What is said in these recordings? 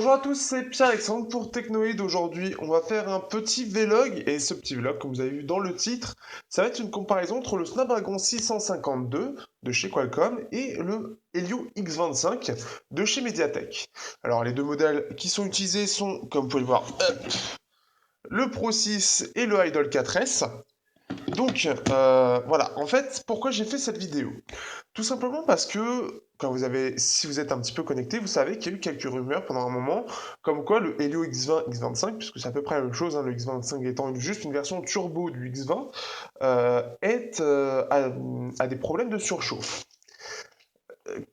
Bonjour à tous, c'est Pierre-Alexandre pour Technoïd. Aujourd'hui, on va faire un petit vlog, et ce petit vlog, comme vous avez vu dans le titre, ça va être une comparaison entre le Snapdragon 652 de chez Qualcomm et le Helio X25 de chez MediaTek. Alors, les deux modèles qui sont utilisés sont, comme vous pouvez le voir, le Pro 6 et le Idol 4S. Donc, voilà, en fait, pourquoi j'ai fait cette vidéo? Tout simplement parce que, si vous êtes un petit peu connecté, vous savez qu'il y a eu quelques rumeurs pendant un moment, comme quoi le Helio X20, X25, puisque c'est à peu près la même chose, hein, le X25 étant juste une version turbo du X20, a des problèmes de surchauffe.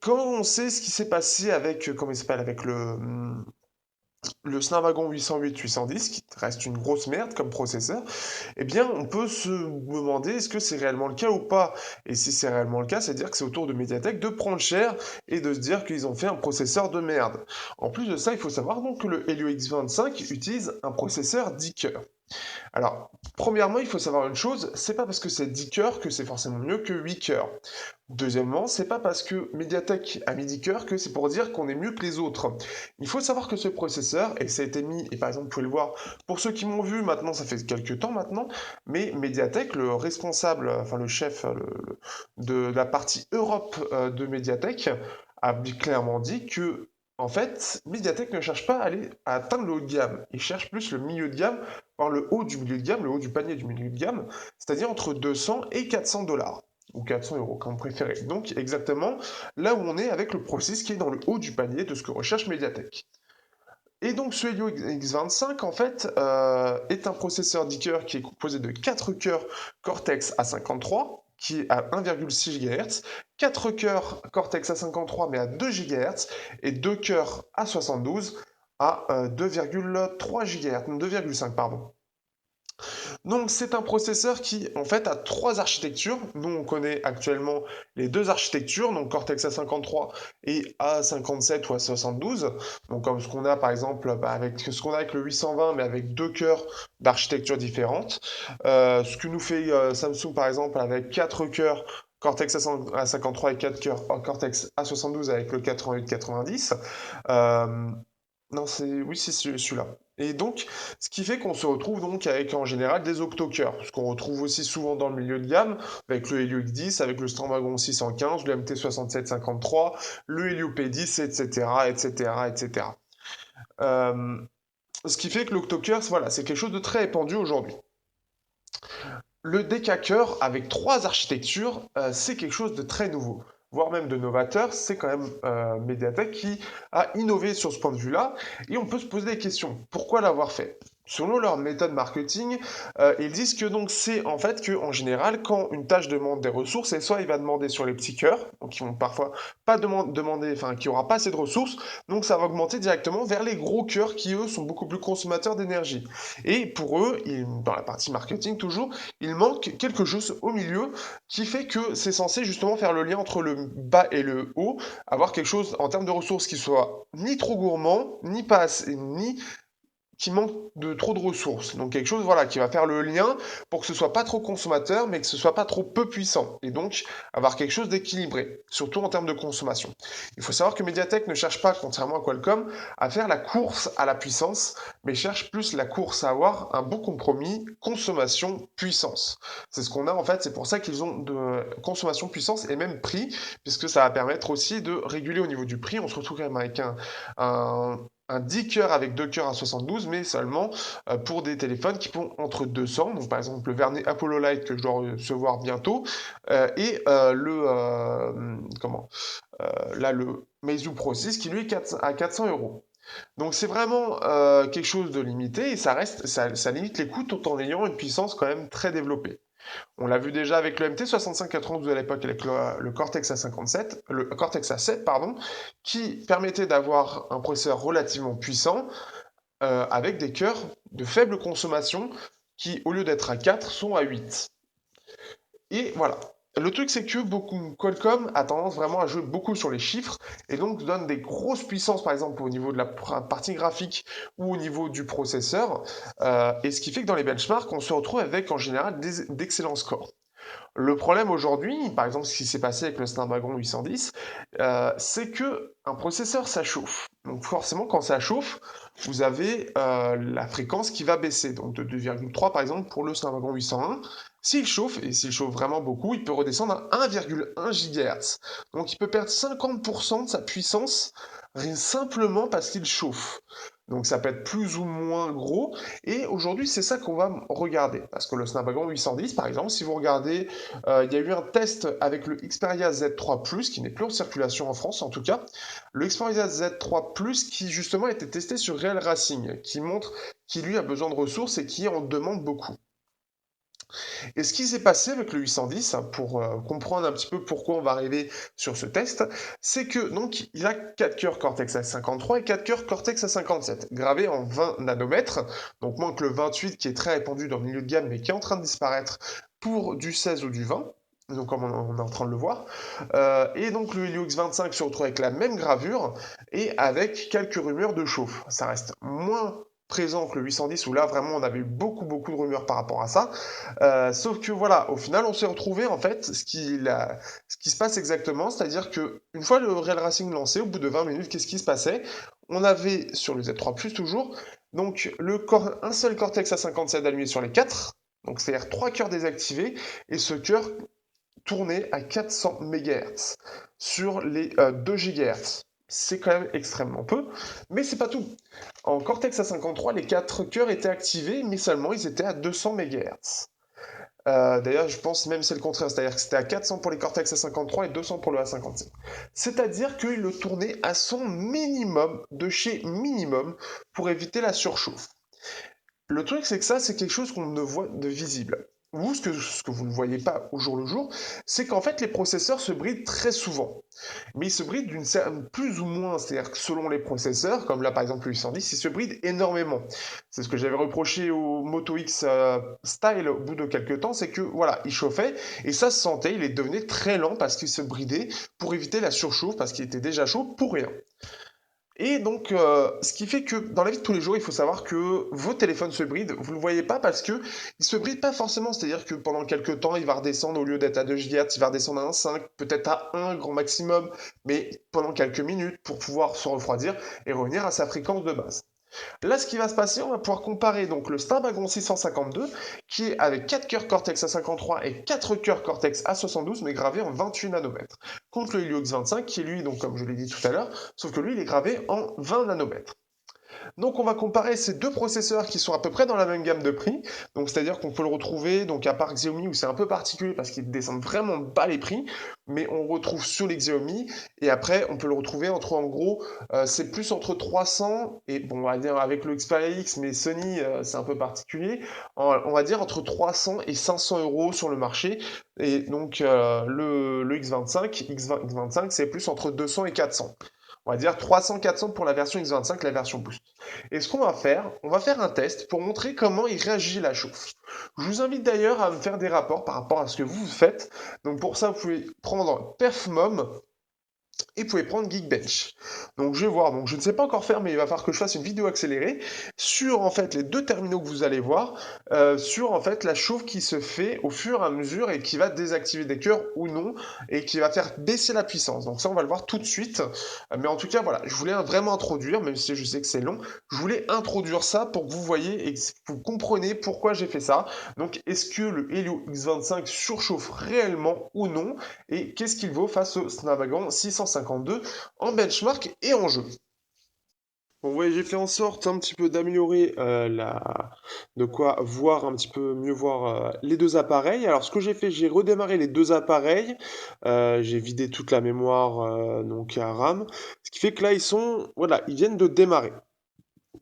Quand on sait ce qui s'est passé avec, comment il s'appelle, avec le Snapdragon 808-810, qui reste une grosse merde comme processeur, eh bien, on peut se demander est-ce que c'est réellement le cas ou pas. Et si c'est réellement le cas, c'est-à-dire que c'est au tour de Mediatek de prendre cher et de se dire qu'ils ont fait un processeur de merde. En plus de ça, il faut savoir donc que le Helio X25 utilise un processeur 10 cœurs. Alors, premièrement, il faut savoir une chose, c'est pas parce que c'est 10 cœurs que c'est forcément mieux que 8 cœurs. Deuxièmement, c'est pas parce que Mediatek a mis 10 cœurs que c'est pour dire qu'on est mieux que les autres. Il faut savoir que ce processeur, et ça a été mis, et par exemple, vous pouvez le voir, pour ceux qui m'ont vu maintenant, ça fait quelques temps maintenant, mais Mediatek, le responsable, enfin le chef de la partie Europe de Mediatek, a clairement dit que en fait, Mediatek ne cherche pas à atteindre le haut de gamme. Il cherche plus le milieu de gamme, voire le haut du milieu de gamme, le haut du panier du milieu de gamme, c'est-à-dire entre 200 et 400 dollars. Ou 400 euros, comme vous préférez. Donc, exactement là où on est avec le process qui est dans le haut du panier de ce que recherche Mediatek. Et donc, ce Helio X25, en fait, est un processeur 10 cœurs qui est composé de 4 cœurs Cortex A53, qui est à 1,6 GHz, 4 cœurs Cortex A53, mais à 2 GHz, et 2 cœurs A72 à 2,3 GHz, 2,5, pardon. Donc c'est un processeur qui en fait a trois architectures. Nous on connaît actuellement les deux architectures, donc Cortex A53 et A57 ou A72. Donc comme ce qu'on a par exemple avec ce qu'on a avec le 820 mais avec deux cœurs d'architecture différentes. Ce que nous fait Samsung par exemple avec quatre cœurs Cortex A53 et 4 cœurs Cortex A72 avec le 88-90. Euh, non, c'est celui-là. Et donc, ce qui fait qu'on se retrouve donc avec en général des octocœurs, ce qu'on retrouve aussi souvent dans le milieu de gamme, avec le Helio X10, avec le Snapdragon 615, le MT6753, le Helio P10, etc., etc., etc. Euh, Ce qui fait que l'octocœur, voilà, c'est quelque chose de très répandu aujourd'hui. Le décaqueur avec trois architectures, c'est quelque chose de très nouveau, voire même de novateur. C'est quand même Mediatek qui a innové sur ce point de vue-là. Et on peut se poser des questions. Pourquoi l'avoir fait? Selon leur méthode marketing, ils disent que donc c'est en fait que en général, quand une tâche demande des ressources, et soit il va demander sur les petits cœurs, donc qui vont parfois pas demander, enfin qui aura pas assez de ressources, donc ça va augmenter directement vers les gros cœurs qui eux sont beaucoup plus consommateurs d'énergie. Et pour eux, dans la partie marketing toujours, il manque quelque chose au milieu qui fait que c'est censé justement faire le lien entre le bas et le haut, avoir quelque chose en termes de ressources qui soit ni trop gourmand, ni pas assez, ni qui manque de trop de ressources. Donc quelque chose voilà, qui va faire le lien pour que ce soit pas trop consommateur, mais que ce soit pas trop peu puissant. Et donc avoir quelque chose d'équilibré, surtout en termes de consommation. Il faut savoir que Mediatek ne cherche pas, contrairement à Qualcomm, à faire la course à la puissance, mais cherche plus la course à avoir un bon compromis consommation-puissance. C'est ce qu'on a en fait, c'est pour ça qu'ils ont de consommation-puissance et même prix, puisque ça va permettre aussi de réguler au niveau du prix. On se retrouve quand même avec un un 10 cœurs avec 2 cœurs à 72, mais seulement pour des téléphones qui font entre 200, donc par exemple le vernet Apollo Light que je dois recevoir bientôt, et le Meizu Pro 6 qui lui est à 400 euros. Donc c'est vraiment quelque chose de limité et ça limite les coûts tout en ayant une puissance quand même très développée. On l'a vu déjà avec le MT6592 à l'époque avec le Cortex A57, le Cortex A7 pardon, qui permettait d'avoir un processeur relativement puissant avec des cœurs de faible consommation qui, au lieu d'être à 4, sont à 8. Et voilà. Le truc, c'est que Qualcomm a tendance vraiment à jouer beaucoup sur les chiffres et donc donne des grosses puissances, par exemple au niveau de la partie graphique ou au niveau du processeur. Et ce qui fait que dans les benchmarks, on se retrouve avec en général d'excellents scores. Le problème aujourd'hui, par exemple, ce qui s'est passé avec le Snapdragon 810, c'est que un processeur, ça chauffe. Donc forcément, quand ça chauffe, vous avez la fréquence qui va baisser. Donc de 2,3 par exemple pour le Snapdragon 801. S'il chauffe, et s'il chauffe vraiment beaucoup, il peut redescendre à 1,1 GHz. Donc il peut perdre 50% de sa puissance simplement parce qu'il chauffe. Donc ça peut être plus ou moins gros. Et aujourd'hui, c'est ça qu'on va regarder. Parce que le Snapdragon 810, par exemple, si vous regardez, il y a eu un test avec le Xperia Z3 Plus, qui n'est plus en circulation en France en tout cas. Le Xperia Z3 Plus qui justement a été testé sur Real Racing, qui montre qu'il lui a besoin de ressources et qui en demande beaucoup. Et ce qui s'est passé avec le 810, pour comprendre un petit peu pourquoi on va arriver sur ce test, c'est que donc il a 4 cœurs Cortex A53 et 4 cœurs Cortex A57, gravés en 20 nanomètres, donc moins que le 28 qui est très répandu dans le milieu de gamme mais qui est en train de disparaître pour du 16 ou du 20. Donc comme on est en train de le voir. Et donc le Helio X25 se retrouve avec la même gravure et avec quelques rumeurs de chauffe. Ça reste moins présent que le 810 où là vraiment on avait eu beaucoup de rumeurs par rapport à ça. Sauf que voilà, au final, on s'est retrouvé en fait ce qui se passe exactement, c'est-à-dire que une fois le Real Racing lancé, au bout de 20 minutes, qu'est-ce qui se passait? On avait sur le Z3 Plus toujours, donc un seul Cortex A57 allumé sur les 4, donc c'est-à-dire 3 cœurs désactivés, et ce cœur tournait à 400 MHz sur les 2 GHz. C'est quand même extrêmement peu, mais c'est pas tout. En Cortex A53, les 4 cœurs étaient activés, mais seulement ils étaient à 200 MHz. D'ailleurs, je pense même c'est le contraire, c'est-à-dire que c'était à 400 pour les Cortex A53 et 200 pour le A55. C'est-à-dire qu'il le tournait à son minimum, de chez minimum, pour éviter la surchauffe. Le truc, c'est que ça, c'est quelque chose qu'on ne voit de visible. Vous, ce que vous ne voyez pas au jour le jour, c'est qu'en fait, les processeurs se brident très souvent. Mais ils se brident d'une certaine, plus ou moins, c'est-à-dire que selon les processeurs, comme là par exemple le 810, ils se brident énormément. C'est ce que j'avais reproché au Moto X Style au bout de quelques temps, c'est que voilà, il chauffait et ça se sentait, il devenait très lent parce qu'il se bridait pour éviter la surchauffe, parce qu'il était déjà chaud pour rien. Et donc, ce qui fait que dans la vie de tous les jours, il faut savoir que vos téléphones se brident. Vous ne le voyez pas parce que ils se brident pas forcément. C'est-à-dire que pendant quelques temps, il va redescendre au lieu d'être à 2 GHz, il va redescendre à 1,5, peut-être à 1 grand maximum, mais pendant quelques minutes pour pouvoir se refroidir et revenir à sa fréquence de base. Là, ce qui va se passer, on va pouvoir comparer donc le Snapdragon 652, qui est avec 4 cœurs Cortex A53 et 4 cœurs Cortex A72, mais gravé en 28 nanomètres, contre le Helio X25, qui est lui, donc comme je l'ai dit tout à l'heure, sauf que lui, il est gravé en 20 nanomètres. Donc on va comparer ces deux processeurs qui sont à peu près dans la même gamme de prix. Donc c'est-à-dire qu'on peut le retrouver, donc à part Xiaomi où c'est un peu particulier parce qu'ils descendent vraiment bas les prix, mais on retrouve sur les Xiaomi et après on peut le retrouver entre en gros c'est plus entre 300 et bon on va dire avec le Xperia X mais Sony c'est un peu particulier, on va dire entre 300 et 500 euros sur le marché et donc le X25 c'est plus entre 200 et 400. On va dire 300-400 pour la version X25, la version Boost. Et ce qu'on va faire, on va faire un test pour montrer comment il réagit à la chauffe. Je vous invite d'ailleurs à me faire des rapports par rapport à ce que vous faites. Donc pour ça, vous pouvez prendre PerfMom et vous pouvez prendre Geekbench. Donc je vais voir, donc je ne sais pas encore faire, mais il va falloir que je fasse une vidéo accélérée sur en fait les deux terminaux que vous allez voir, sur en fait la chauffe qui se fait au fur et à mesure et qui va désactiver des cœurs ou non, et qui va faire baisser la puissance. Donc ça on va le voir tout de suite. Mais en tout cas voilà, je voulais vraiment introduire, même si je sais que c'est long, je voulais introduire ça pour que vous voyez et que vous compreniez pourquoi j'ai fait ça. Donc est-ce que le Helio X25 surchauffe réellement ou non? Et qu'est-ce qu'il vaut face au Snapdragon 652 en benchmark et en jeu. Bon, ouais, j'ai fait en sorte un petit peu d'améliorer de quoi voir un petit peu mieux voir les deux appareils. Alors, ce que j'ai fait, j'ai redémarré les deux appareils. J'ai vidé toute la mémoire donc à RAM. Ce qui fait que là, voilà, ils viennent de démarrer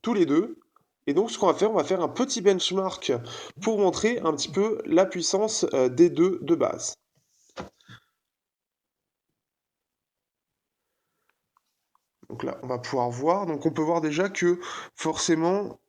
tous les deux. Et donc, ce qu'on va faire, on va faire un petit benchmark pour montrer un petit peu la puissance des deux de base. Donc là, on va pouvoir voir. Donc on peut voir déjà que forcément,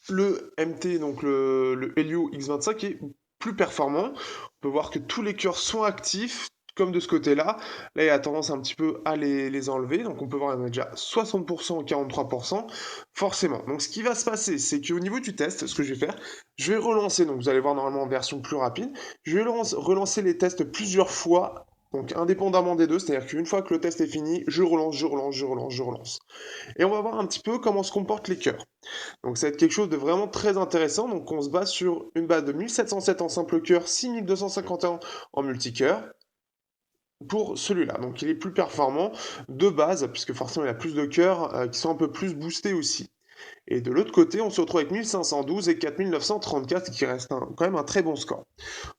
le MT, donc le Helio X25 est plus performant. On peut voir que tous les cœurs sont actifs, comme de ce côté-là. Là, il a tendance un petit peu à les enlever. Donc, on peut voir, on a déjà 60%, 43%, forcément. Donc, ce qui va se passer, c'est qu'au niveau du test, ce que je vais faire, je vais relancer. Donc, vous allez voir normalement en version plus rapide. Je vais relancer les tests plusieurs fois. Donc, indépendamment des deux, c'est-à-dire qu'une fois que le test est fini, je relance, je relance, je relance, je relance. Et on va voir un petit peu comment se comportent les cœurs. Donc ça va être quelque chose de vraiment très intéressant. Donc on se base sur une base de 1707 en simple cœur, 6251 en multicœur pour celui-là. Donc il est plus performant de base, puisque forcément il a plus de cœurs qui sont un peu plus boostés aussi. Et de l'autre côté, on se retrouve avec 1512 et 4934, qui reste quand même un très bon score.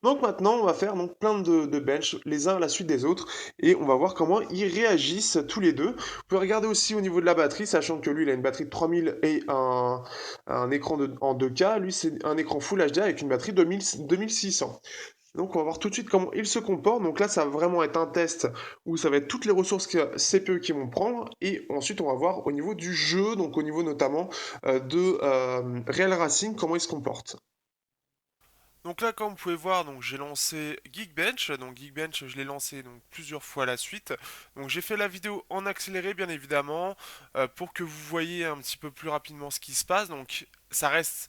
Donc maintenant, on va faire donc plein de bench, les uns à la suite des autres, et on va voir comment ils réagissent tous les deux. Vous pouvez regarder aussi au niveau de la batterie, sachant que lui, il a une batterie de 3000 et un écran en 2K. Lui, c'est un écran Full HD avec une batterie de 2600. Donc on va voir tout de suite comment il se comporte. Donc là, ça va vraiment être un test où ça va être toutes les ressources CPU qui vont prendre. Et ensuite, on va voir au niveau du jeu, donc au niveau notamment de Real Racing, comment il se comporte. Donc là, comme vous pouvez voir, donc j'ai lancé Geekbench. Donc Geekbench, je l'ai lancé donc plusieurs fois à la suite. Donc j'ai fait la vidéo en accéléré, bien évidemment, pour que vous voyez un petit peu plus rapidement ce qui se passe. Donc ça reste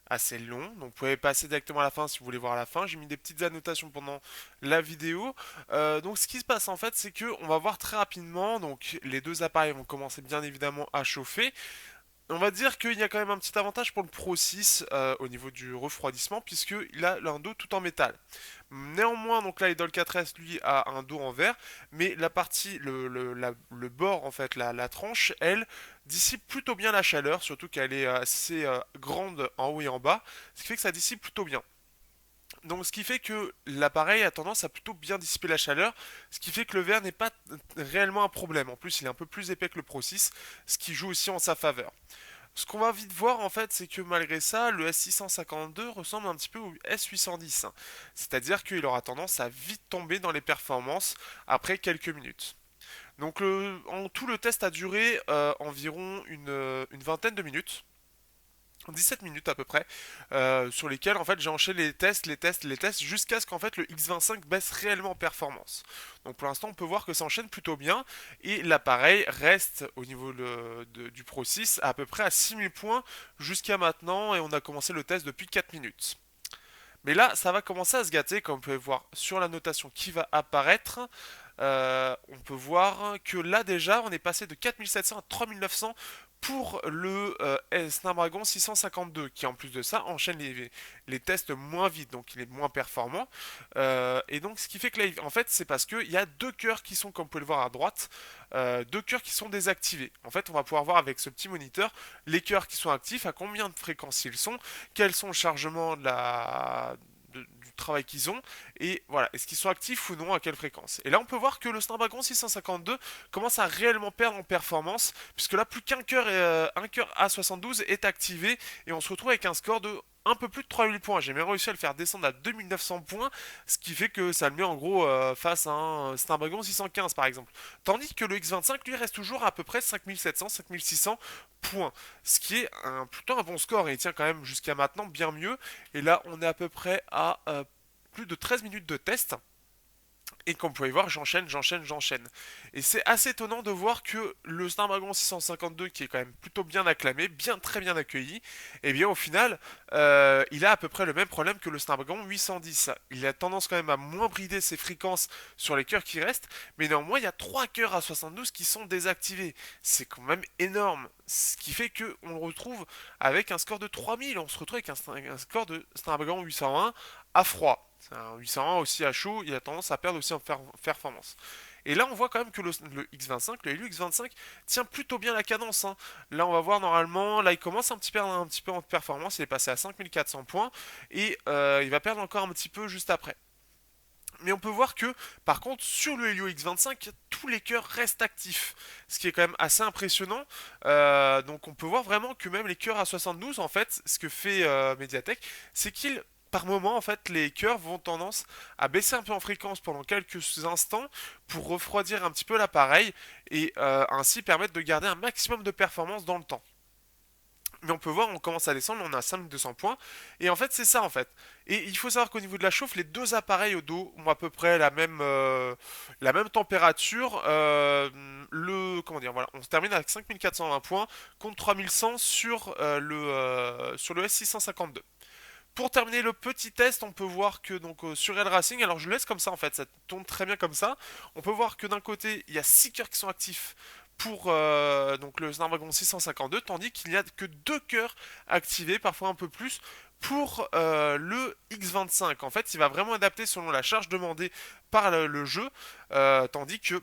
assez long, donc vous pouvez passer directement à la fin si vous voulez voir la fin. J'ai mis des petites annotations pendant la vidéo. Donc ce qui se passe en fait, c'est que on va voir très rapidement. Donc les deux appareils vont commencer bien évidemment à chauffer. On va dire qu'il y a quand même un petit avantage pour le Pro 6 au niveau du refroidissement, puisqu'il a un dos tout en métal. Néanmoins, donc là, l'Idol 4S lui a un dos en verre, mais la partie, le bord en fait, la tranche, elle dissipe plutôt bien la chaleur, surtout qu'elle est assez grande en haut et en bas, ce qui fait que ça dissipe plutôt bien. Donc ce qui fait que l'appareil a tendance à plutôt bien dissiper la chaleur, ce qui fait que le verre n'est pas réellement un problème. En plus, il est un peu plus épais que le Pro 6, ce qui joue aussi en sa faveur. Ce qu'on va vite voir en fait, c'est que malgré ça, le S652 ressemble un petit peu au S810. C'est-à-dire qu'il aura tendance à vite tomber dans les performances après quelques minutes. Donc en tout, le test a duré environ une vingtaine de minutes. 17 minutes à peu près, sur lesquels en fait j'ai enchaîné les tests, les tests, les tests, jusqu'à ce qu'en fait le X25 baisse réellement en performance. Donc pour l'instant on peut voir que ça enchaîne plutôt bien, et l'appareil reste au niveau du Pro 6 à peu près à 6000 points jusqu'à maintenant, et on a commencé le test depuis 4 minutes. Mais là ça va commencer à se gâter, comme vous pouvez voir sur la notation qui va apparaître. On peut voir que là déjà on est passé de 4700 à 3900 pour le Snapdragon 652, qui en plus de ça enchaîne les tests moins vite, donc il est moins performant. Et donc ce qui fait que là, en fait, c'est parce qu'il y a deux cœurs qui sont, comme vous pouvez le voir à droite, deux cœurs qui sont désactivés. En fait, on va pouvoir voir avec ce petit moniteur les cœurs qui sont actifs, à combien de fréquences ils sont, quels sont le chargement du travail qu'ils ont, et voilà, est-ce qu'ils sont actifs ou non, à quelle fréquence. Et là on peut voir que le Snapdragon 652 commence à réellement perdre en performance, puisque là plus qu'un cœur, un cœur A72 est activé, et on se retrouve avec un score de un peu plus de 3000 points. J'ai même réussi à le faire descendre à 2900 points, ce qui fait que ça le met en gros face à un Snapdragon 615 par exemple. Tandis que le X25 lui reste toujours à peu près 5700, 5600 points, ce qui est plutôt un bon score, et il tient quand même jusqu'à maintenant bien mieux. Et là on est à peu près à plus de 13 minutes de test. Et comme vous pouvez voir, j'enchaîne, j'enchaîne, j'enchaîne. Et c'est assez étonnant de voir que le Snapdragon 652, qui est quand même plutôt bien acclamé, bien très bien accueilli, et bien au final, il a à peu près le même problème que le Snapdragon 810. Il a tendance quand même à moins brider ses fréquences sur les cœurs qui restent, mais néanmoins, il y a 3 cœurs à 72 qui sont désactivés. C'est quand même énorme. Ce qui fait qu'on le retrouve avec un score de 3000. On se retrouve avec un score de Snapdragon 801 à froid. C'est un 801 aussi à chaud, il a tendance à perdre aussi en performance. Et là, on voit quand même que le X25, le Helio X25, tient plutôt bien la cadence, hein. Là, on va voir normalement, là, il commence un petit peu en performance, il est passé à 5400 points, et il va perdre encore un petit peu juste après. Mais on peut voir que, par contre, sur le Helio X25, tous les cœurs restent actifs, ce qui est quand même assez impressionnant. Donc on peut voir vraiment que même les cœurs à 72, en fait, ce que fait Mediatek, c'est qu'il par moment, en fait, les cœurs vont tendance à baisser un peu en fréquence pendant quelques instants pour refroidir un petit peu l'appareil, et ainsi permettre de garder un maximum de performance dans le temps. Mais on peut voir, on commence à descendre, on a 5200 points. Et en fait, c'est ça en fait. Et il faut savoir qu'au niveau de la chauffe, les deux appareils au dos ont à peu près la même température. Comment dire, voilà, on se termine avec 5420 points contre 3100 sur le S652. Pour terminer le petit test, on peut voir que donc sur Red Racing, alors je le laisse comme ça en fait, ça tourne très bien comme ça. On peut voir que d'un côté, il y a 6 cœurs qui sont actifs pour donc le Snapdragon 652, tandis qu'il n'y a que 2 cœurs activés, parfois un peu plus, pour le X25. En fait, il va vraiment adapter selon la charge demandée par le jeu, tandis que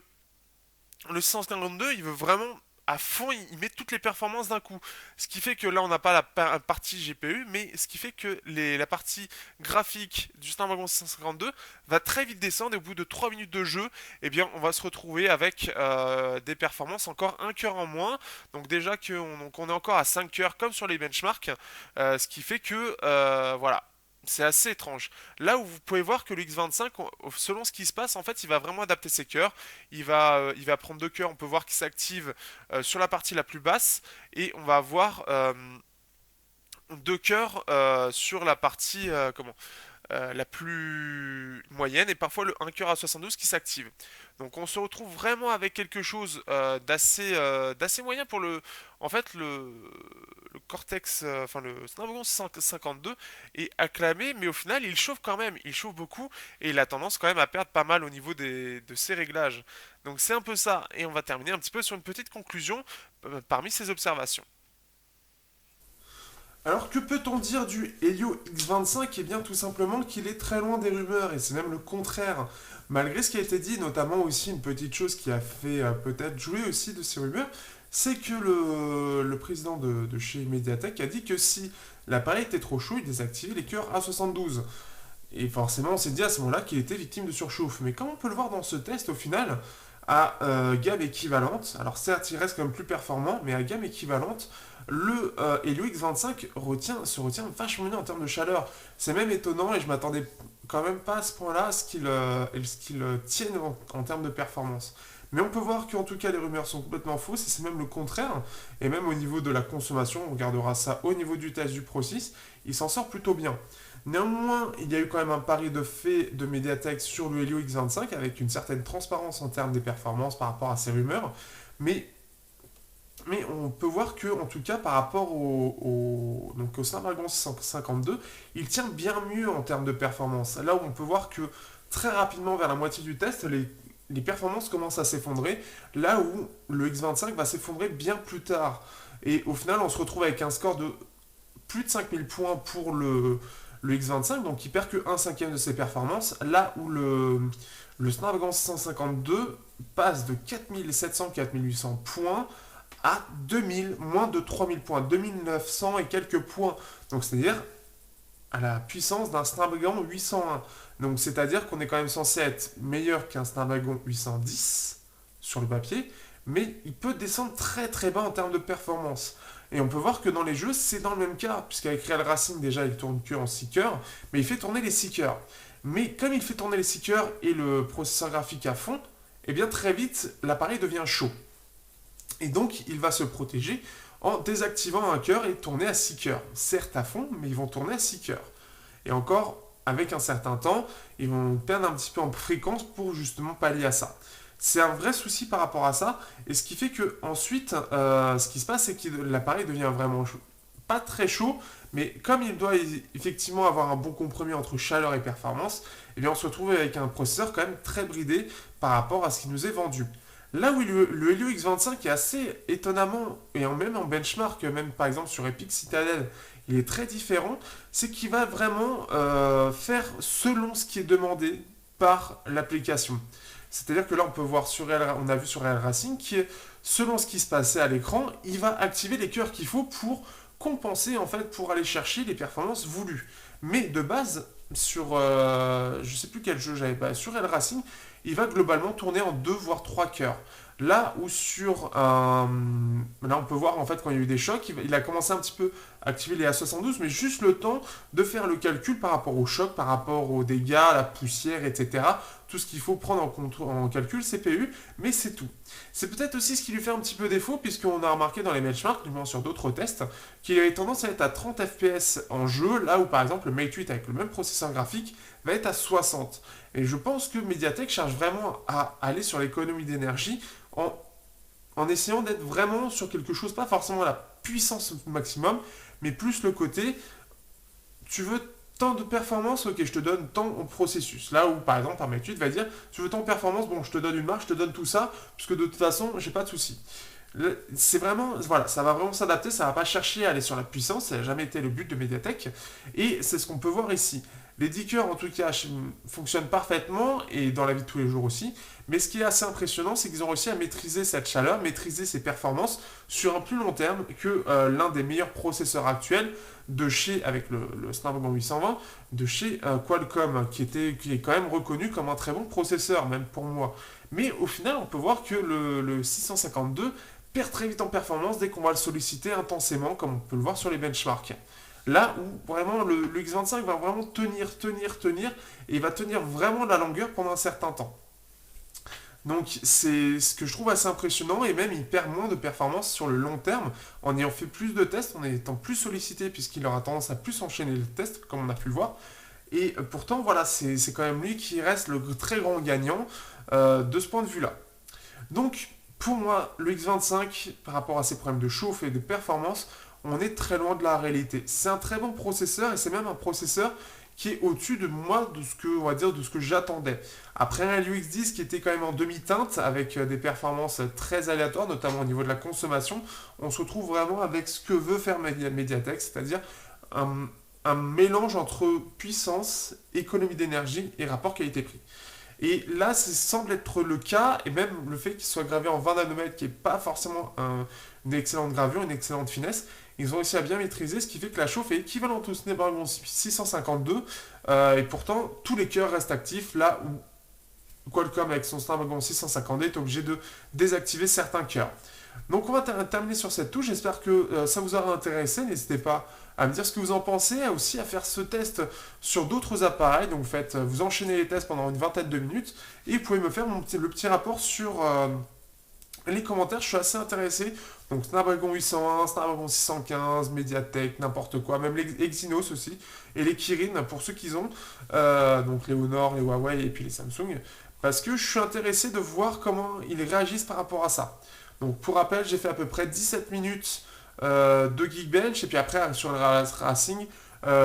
le 652, il veut vraiment à fond, il met toutes les performances d'un coup. Ce qui fait que là, on n'a pas la partie GPU, mais ce qui fait que la partie graphique du Snapdragon 652 va très vite descendre et au bout de 3 minutes de jeu, eh bien, on va se retrouver avec des performances encore un cœur en moins. Donc déjà qu'on est encore à 5 cœurs comme sur les benchmarks, ce qui fait que, voilà, c'est assez étrange. Là où vous pouvez voir que le X25, selon ce qui se passe, en fait, il va vraiment adapter ses cœurs. Il va prendre deux cœurs, on peut voir qu'il s'active sur la partie la plus basse. Et on va avoir deux cœurs sur la partie la plus moyenne et parfois le 1 cœur à 72 qui s'active. Donc on se retrouve vraiment avec quelque chose d'assez moyen pour en fait le Cortex, enfin le Snapdragon 52 est acclamé, mais au final il chauffe quand même, il chauffe beaucoup et il a tendance quand même à perdre pas mal au niveau de ses réglages. Donc c'est un peu ça et on va terminer un petit peu sur une petite conclusion parmi ces observations. Alors que peut-on dire du Helio X25? Eh bien tout simplement qu'il est très loin des rumeurs et c'est même le contraire. Malgré ce qui a été dit, notamment aussi une petite chose qui a fait peut-être jouer aussi de ces rumeurs, c'est que le président de chez Mediatek a dit que si l'appareil était trop chaud, il désactivait les cœurs A72. Et forcément, on s'est dit à ce moment-là qu'il était victime de surchauffe. Mais comme on peut le voir dans ce test, au final, à gamme équivalente, alors certes, il reste quand même plus performant, mais à gamme équivalente, le Helio X25 se retient vachement bien en termes de chaleur. C'est même étonnant et je m'attendais quand même pas à ce point-là à ce qu'il tienne en termes de performance. Mais on peut voir qu'en tout cas les rumeurs sont complètement fausses et c'est même le contraire. Et même au niveau de la consommation, on regardera ça au niveau du test du Pro 6, il s'en sort plutôt bien. Néanmoins, il y a eu quand même un pari de fait de Mediatek sur le Helio X25 avec une certaine transparence en termes des performances par rapport à ces rumeurs. Mais, mais on peut voir que, en tout cas, par rapport donc au Snapdragon 652, il tient bien mieux en termes de performance. Là où on peut voir que très rapidement, vers la moitié du test, les performances commencent à s'effondrer, là où le X25 va s'effondrer bien plus tard. Et au final, on se retrouve avec un score de plus de 5000 points pour le X25, donc il perd que 1 cinquième de ses performances, là où le Snapdragon 652 passe de 4700-4800 points à 2000, moins de 3000 points, 2900 et quelques points. Donc c'est-à-dire à la puissance d'un Snapdragon 801. Donc c'est-à-dire qu'on est quand même censé être meilleur qu'un Snapdragon 810 sur le papier, mais il peut descendre très très bas en termes de performance. Et on peut voir que dans les jeux, c'est dans le même cas, puisqu'avec Real Racing, déjà, il tourne que en 6 cœurs, mais il fait tourner les 6 cœurs. Mais comme il fait tourner les 6 cœurs et le processeur graphique à fond, eh bien très vite, l'appareil devient chaud. Et donc, il va se protéger en désactivant un cœur et tourner à 6 cœurs. Certes à fond, mais ils vont tourner à 6 cœurs. Et encore, avec un certain temps, ils vont perdre un petit peu en fréquence pour justement pallier à ça. C'est un vrai souci par rapport à ça. Et ce qui fait que ensuite, ce qui se passe, c'est que l'appareil devient vraiment chaud. Pas très chaud, mais comme il doit effectivement avoir un bon compromis entre chaleur et performance, eh bien on se retrouve avec un processeur quand même très bridé par rapport à ce qui nous est vendu. Là où le Helio X25 est assez étonnamment, et même en benchmark, même par exemple sur Epic Citadel, il est très différent, c'est qu'il va vraiment faire selon ce qui est demandé par l'application. C'est-à-dire que là, on peut voir on a vu sur Real Racing qui est, selon ce qui se passait à l'écran, il va activer les cœurs qu'il faut pour compenser, en fait, pour aller chercher les performances voulues. Mais de base, je sais plus quel jeu j'avais pas, sur Real Racing, il va globalement tourner en 2 voire 3 cœurs. Là où sur un... Là on peut voir en fait quand il y a eu des chocs, il a commencé un petit peu à activer les A72, mais juste le temps de faire le calcul par rapport au choc, par rapport aux dégâts, à la poussière, etc. Tout ce qu'il faut prendre en calcul CPU, mais c'est tout. C'est peut-être aussi ce qui lui fait un petit peu défaut, puisqu'on a remarqué dans les benchmarks, du moins sur d'autres tests, qu'il avait tendance à être à 30 FPS en jeu, là où par exemple le Mate 8 avec le même processeur graphique va être à 60. Et je pense que Mediatek cherche vraiment à aller sur l'économie d'énergie en, en essayant d'être vraiment sur quelque chose, pas forcément la puissance maximum, mais plus le côté, tu veux tant de performance, ok, je te donne tant au processus. Là où, par exemple, un étude va dire, tu veux tant de performance, bon, je te donne une marque, je te donne tout ça, puisque de toute façon, j'ai pas de souci. C'est vraiment, voilà, ça va vraiment s'adapter, ça va pas chercher à aller sur la puissance, ça n'a jamais été le but de Mediatek, et c'est ce qu'on peut voir ici. Les 10 cœurs, en tout cas, fonctionnent parfaitement, et dans la vie de tous les jours aussi, mais ce qui est assez impressionnant, c'est qu'ils ont réussi à maîtriser cette chaleur, maîtriser ces performances sur un plus long terme que l'un des meilleurs processeurs actuels de chez, avec le Snapdragon 820, de chez Qualcomm, qui est quand même reconnu comme un très bon processeur, même pour moi. Mais au final, on peut voir que le 652 perd très vite en performance dès qu'on va le solliciter intensément, comme on peut le voir sur les benchmarks. Là où vraiment le X25 va vraiment tenir, et il va tenir vraiment la longueur pendant un certain temps. Donc c'est ce que je trouve assez impressionnant, et même il perd moins de performance sur le long terme en ayant fait plus de tests, en étant plus sollicité puisqu'il aura tendance à plus enchaîner les tests comme on a pu le voir. Et pourtant voilà, c'est quand même lui qui reste le très grand gagnant de ce point de vue là. Donc pour moi le X25 par rapport à ses problèmes de chauffe et de performance, on est très loin de la réalité. C'est un très bon processeur, et c'est même un processeur qui est au-dessus de moi, de ce que, on va dire, de ce que j'attendais. Après un Helio X10 qui était quand même en demi-teinte, avec des performances très aléatoires, notamment au niveau de la consommation, on se retrouve vraiment avec ce que veut faire Mediatek, c'est-à-dire un mélange entre puissance, économie d'énergie et rapport qualité-prix. Et là, ça semble être le cas, et même le fait qu'il soit gravé en 20 nanomètres, qui n'est pas forcément une excellente gravure, une excellente finesse, ils ont réussi à bien maîtriser, ce qui fait que la chauffe est équivalente au Snapdragon 652, et pourtant tous les cœurs restent actifs, là où Qualcomm avec son Snapdragon 652 est obligé de désactiver certains cœurs. Donc on va terminer sur cette touche, j'espère que ça vous aura intéressé, n'hésitez pas à me dire ce que vous en pensez, aussi à faire ce test sur d'autres appareils, donc vous enchaînez les tests pendant une vingtaine de minutes, et vous pouvez me faire le petit rapport sur les commentaires, je suis assez intéressé. Donc Snapdragon 801, Snapdragon 615, Mediatek, n'importe quoi, même les Exynos aussi, et les Kirin pour ceux qu'ils ont, donc les Honor, les Huawei et puis les Samsung, parce que je suis intéressé de voir comment ils réagissent par rapport à ça. Donc pour rappel, j'ai fait à peu près 17 minutes de Geekbench, et puis après sur le Racing,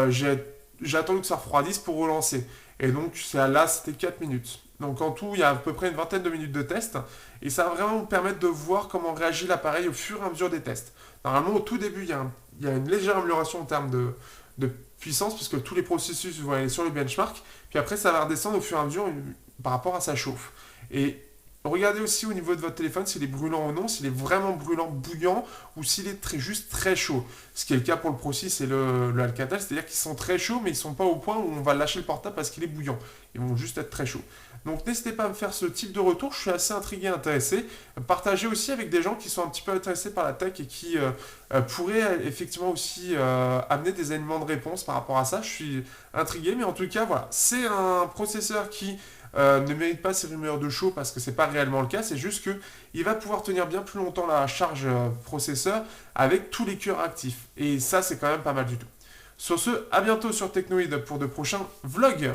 j'ai attendu que ça refroidisse pour relancer. Et donc là, c'était 4 minutes. Donc en tout, il y a à peu près une vingtaine de minutes de test, et ça va vraiment vous permettre de voir comment réagit l'appareil au fur et à mesure des tests. Normalement, au tout début, il y a une légère amélioration en termes de puissance, puisque tous les processus vont aller sur le benchmark, puis après, ça va redescendre au fur et à mesure par rapport à sa chauffe. Et regardez aussi au niveau de votre téléphone s'il est brûlant ou non, s'il est vraiment brûlant, bouillant, ou s'il est juste très chaud. Ce qui est le cas pour le Pro 6 et le Alcatel, c'est-à-dire qu'ils sont très chauds, mais ils ne sont pas au point où on va lâcher le portable parce qu'il est bouillant. Ils vont juste être très chauds. Donc n'hésitez pas à me faire ce type de retour, je suis assez intrigué, intéressé. Partagez aussi avec des gens qui sont un petit peu intéressés par la tech et qui pourraient effectivement aussi amener des éléments de réponse par rapport à ça. Je suis intrigué, mais en tout cas, voilà. C'est un processeur qui ne mérite pas ses rumeurs de chaud parce que c'est pas réellement le cas, c'est juste que il va pouvoir tenir bien plus longtemps la charge processeur avec tous les cœurs actifs. Et ça, c'est quand même pas mal du tout. Sur ce, à bientôt sur Technoid pour de prochains vlogs.